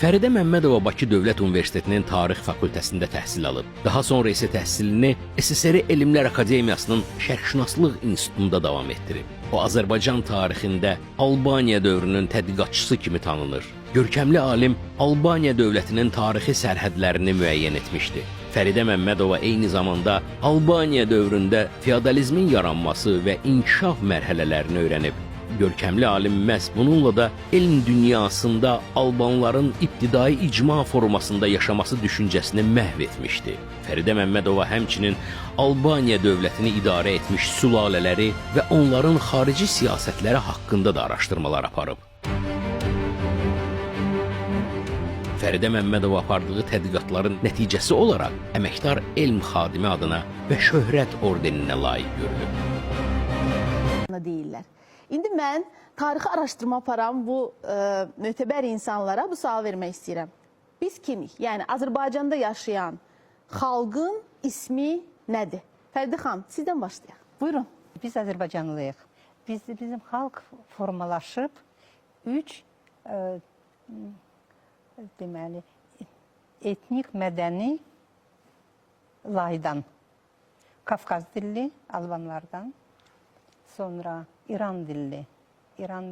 Fəridə Məmmədova Bakı Dövlət Universitetinin Tarix fakültəsində təhsil alıb. Daha sonra isə təhsilini SSR Elmlər Akademiyasının Şərqşünaslıq İnstitutunda davam etdirib. O, Azərbaycan tarixində Albaniya dövrünün tədqiqatçısı kimi tanınır. Görkəmli alim Albaniya dövlətinin tarixi sərhədlərini müəyyən etmişdi. Fəridə Məmmədova eyni zamanda Albaniya dövründə feodalizmin yaranması və inkişaf mərhələlərini öyrənib. Görkəmli alim məhz bununla da elm dünyasında Albanların ibtidai icma formasında yaşaması düşüncəsini məhv etmişdi. Fəridə Məmmədova həmçinin Albaniya dövlətini idarə etmiş sülalələri və onların xarici siyasətləri haqqında da araşdırmalar aparıb. Fəridə Məmmədova apardığı tədqiqatların nəticəsi olaraq əməkdar elm xadimi adına və şöhrət ordeninə layiq görülüb. Deyirlər. İndi mən tarixi araşdırma aparan bu mötəbər insanlara bu sual vermək istəyirəm. Biz kimik? Yəni Azərbaycanda yaşayan xalqın ismi nədir? Fəridə xanım, sizdən başlayaq. Buyurun. Biz Azərbaycanlıyıq. Bizim xalq formalaşıb 3 deməli etnik mədəni laydan. Kafkaz dilli Albanlardan, sonra İran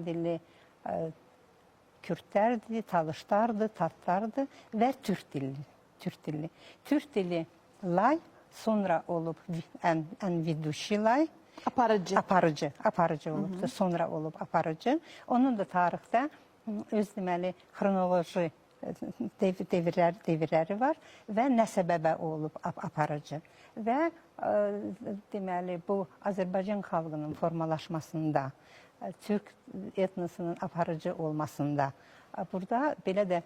dilli Kürtlərdir, Talışlardır, Tatlardır və Türk dilli. Türk dilli lay sonra olub ən viduşi lay. Aparıcı olub da sonra olub aparıcı. Onun da tarixdə öz deməli xronoloji devirləri var və nə səbəbə olub aparıcı. Və deməli bu Azərbaycan xalqının formalaşmasında, Türk etnosunun aparıcı olmasında burada belə də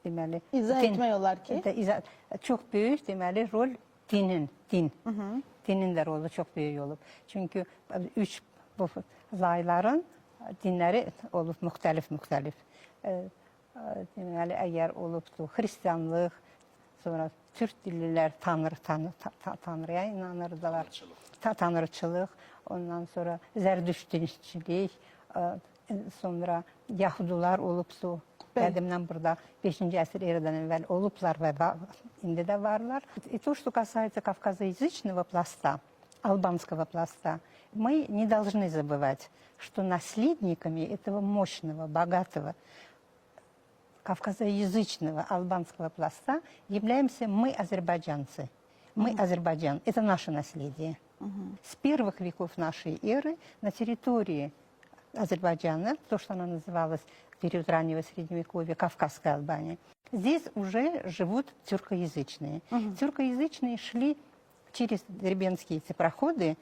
deməli izah etmək olar ki, çox böyük deməli rol dinin də rolu çox böyük olub. Çünki 3 bu layların dinləri olub müxtəlif. Deməli əgər olubdu xristianlıq, sonra Türk dillilər Tanrıya inanırdılar. Tanrıçılıq, ondan sonra Zərdüştçilik, sonra Yahudular olubdu. Qədimdən burada 5-ci əsr eradan əvvəl olublar və indi də varlar. И то, что касается кавказоязычного пласта, албанского пласта, мы не должны забывать, что наследниками этого мощного, богатого кавказоязычного албанского пласта являемся мы, азербайджанцы. Мы, Азербайджан, это наше наследие. С первых веков нашей эры на территории Азербайджана, то, что она называлась в период раннего Средневековья, Кавказская Албания, здесь уже живут тюркоязычные. Тюркоязычные шли через дербентские эти проходы.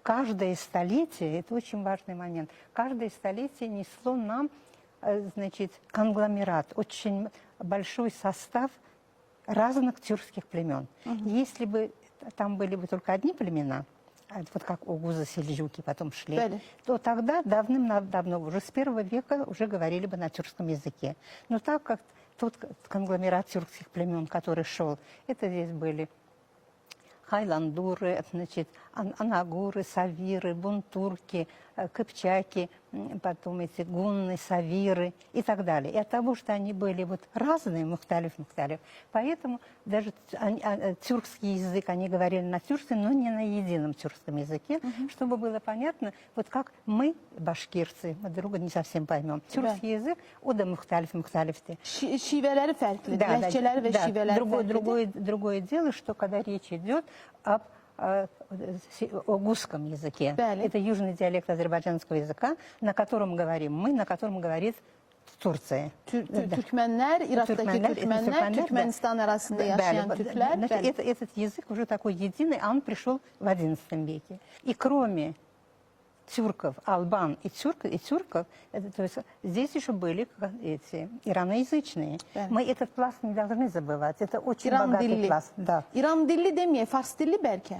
Каждое столетие, это очень важный момент, каждое столетие несло нам, значит, конгломерат, очень большой состав разных тюркских племен. Если бы там были бы только одни племена, вот как огузы-сельджуки потом шли, то тогда давным-давно, уже с 1 века, уже говорили бы на тюркском языке. Но так как тот конгломерат тюркских племен, который шел, это здесь были хайландуры, значит, анагуры, савиры, бунтурки, кыпчаки, потом эти гунны, савиры и так далее. И от того, что они были вот разные, мухталиф, поэтому даже тюркский язык, они говорили на тюркском, но не на едином тюркском языке, чтобы было понятно, вот как мы, башкирцы, мы друга не совсем поймем. Тюркский язык, o da muhtelif. Şiveleri farklı, lehçeleri ve şiveler farklı. Другое дело, что когда речь идет об огузском языке. Это южный диалект азербайджанского языка, на котором говорим мы, на котором говорит Turция. Türkmenler, Irak'taki Türkmenler, Türkmenistan arasında yaşayan Türkler. Этот язык уже такой единый, а он пришел в XI веке. И кроме тюрков, албан и тюрков, то есть здесь еще были эти ираноязычные. Мы этот пласт не должны забывать. Это очень богатый пласт. Да. İran dilli demeye, Fars dilli belki.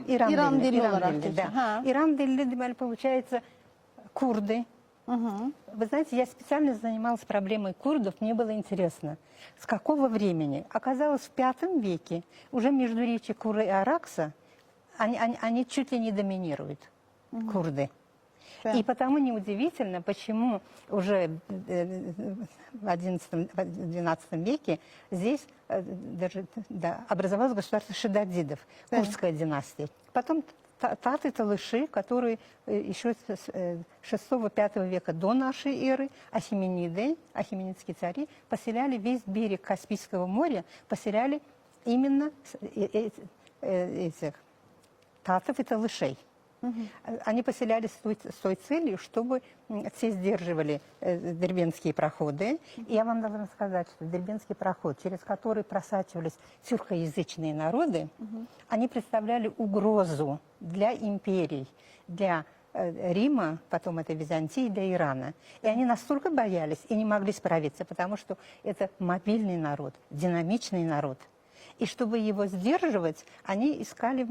İran dilli olarak geçiyor. İran dilli, deməli, получается, курды. Вы знаете, я специально занималась проблемой курдов, мне было интересно, с какого времени. Оказалось, в V веке уже междуречье Куры и Аракса, они чуть ли не доминируют, курды. И потому неудивительно, почему уже в XI-XII веке здесь даже, образовалось государство шидадидов, Курдская династия. Потом таты, талыши, которые еще с VI-V века до нашей эры, ахеменидские цари, поселяли весь берег Каспийского моря, поселяли именно этих татов и талышей. Они поселялись с той целью, чтобы все сдерживали дербентские проходы. И я вам должна сказать, что дербентский проход, через который просачивались тюркоязычные народы, они представляли угрозу для империй, для Рима, потом это Византии, для Ирана. И они настолько боялись и не могли справиться, потому что это мобильный народ, динамичный народ. И чтобы его сдерживать, они искали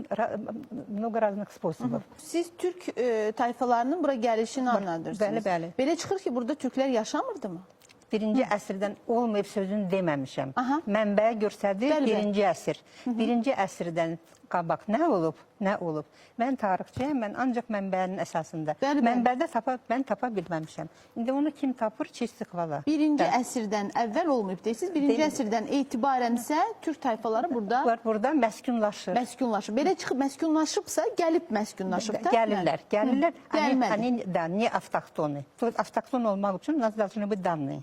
много разных способов. Siz Türk tayfalarının bura gəlişini anladırsınız. Bəli, bəli. Belə çıxır ki, burada Türklər yaşamırdı mı? Birinci əsrdən olmayıb sözünü deməmişəm. Aha. Mənbə göstərdi Bəli, bəli. birinci əsr. Birinci əsrdən qabaq nə olub, nə olub. Mən tarixçiyəm, mən ancaq mənbənin əsasında. Bəli, bəli. Mənbədə mən tapa bilməmişəm. İndi onu kim tapır, çeşitlik vala. Birinci əsrdən əvvəl olmayıb deyirsiniz. Birinci əsrdən etibarən isə Türk tayfaları burada Burada məskunlaşır. məskunlaşıb. Belə çıxıb məskunlaşıbsa, gəlib məskunlaşıb da. Gəlirlər. Gəlmədi. Они, да, не автохтоны. То есть автохтон olmaq üçün нас должны быть данные.